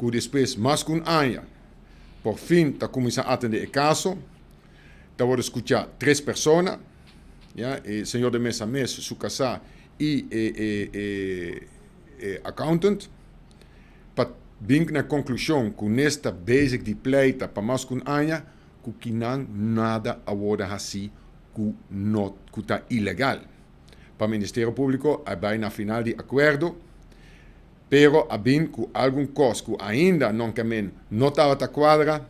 que depois, mais que ano, por fim, está começando a atender o caso, está a escutar 3 pessoas, ja, o senhor de mesa mesmo, su casa e accountant, para vir na conclusão que nesta basic de pleita para mais que ano, que não nada agora assim que está ilegal. Para o Ministério Público, vai na final de acordo, pero há bem que algum coisa que ainda não estava a quadra,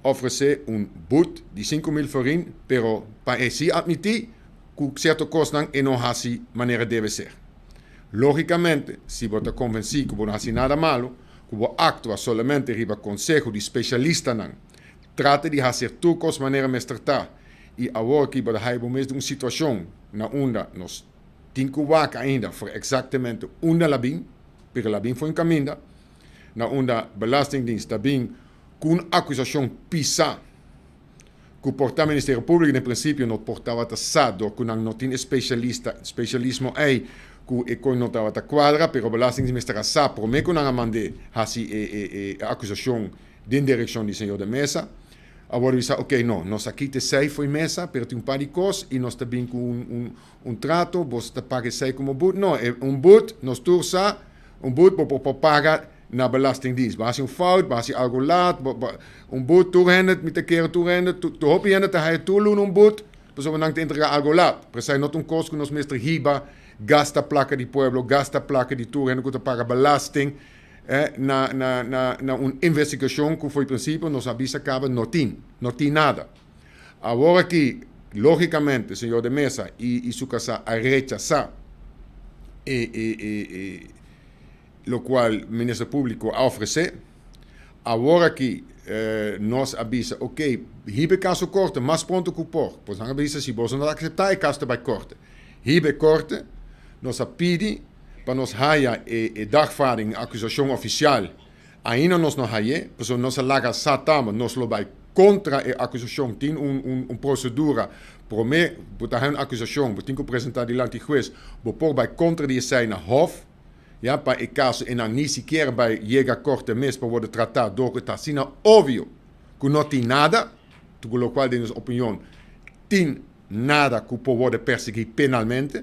oferecer boete de 5.000 forint, pero para se admitir que certo coisa não é assim maneira deve ser. Logicamente, se você convencido que não faz nada malo, que você atua somente riba conselho de especialista, trata de fazer tudo de maneira mais tratar. E agora que você vai mesmo uma situação na onde nós temos que vaca ainda por exatamente onde ela vem, porque ela vem foi encaminhada, na onde a Belastingdienst está bem com acusação pisa, que o Ministério Público, no princípio, não portava assado, que não tinha especialismo aí, que não estava a quadra, mas o Belastingdienst está assado, por mim que não mandei a acusação de direção do senhor de mesa. Agora we sagen, ok, não, nós aqui te sei foi mesa, pero tem par de coisas e nós também com trato, você te paga sei como boot. Não, é boot, nós tursa, boot para pagar na Belastingdienst. Als je fout, als je algo laat, boot toerendet, met de keren toerendet, tu hoop je dat hij toeloon boot, dus we dan te entregar algo laat. Maar zij not kost que nos mestre hiba, gasta placa di pueblo, gasta placa di toerendet, que te paga belasting. Na investigação que foi princípio, nós avisa acaba, não tem nada. Agora que, logicamente, o senhor de mesa e sua casa a rechazar, lo qual o Ministério Público a oferecer, agora que nós avisa, ok, hier caso corte, mais pronto que por, pois não avisa, se você não aceitar, é caso vai corte. Hier corte, nós pedi para nós haja dagvaarding, acusação oficial, ainda nós não haja, porque nós laga satama, nós lo vai contra a acusação, tem procedura, por mim, botar uma acusação, tem que apresentar diante do juiz, por vai contra die zij na hof, ja, para o caso, e não nem sequer vai chegar a corte mesmo para poder tratar, door het assim, óbvio, que não tem nada, pelo qual, de nossa opinião, tem nada que pode perseguir penalmente,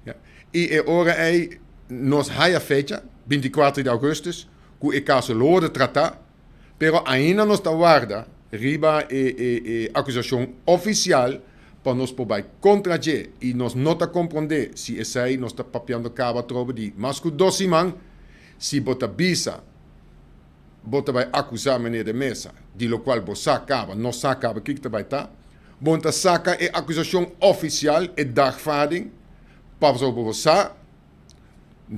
ja, e agora é nós haja fecha, 24 de agosto, que o caso lo de tratar, pero ainda nós está guarda riba a acusação oficial para nós poder contradizer e nós não está compreender se esse aí nós está papiando cabo tropa de mais que 12 man, se bota bisa, bota vai acusar meneer de mesa, de lo qual você acaba, não acaba, que vai estar, bota saca a acusação oficial, a dagvaarding, para você,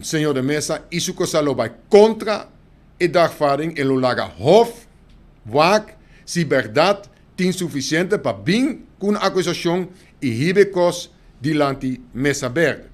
senhor de mesa, isso que se vai contra a dagvaarding e lo laga hof, wak, se verdade tem suficiente para vir com a acusação e hibecos diante mesa verde.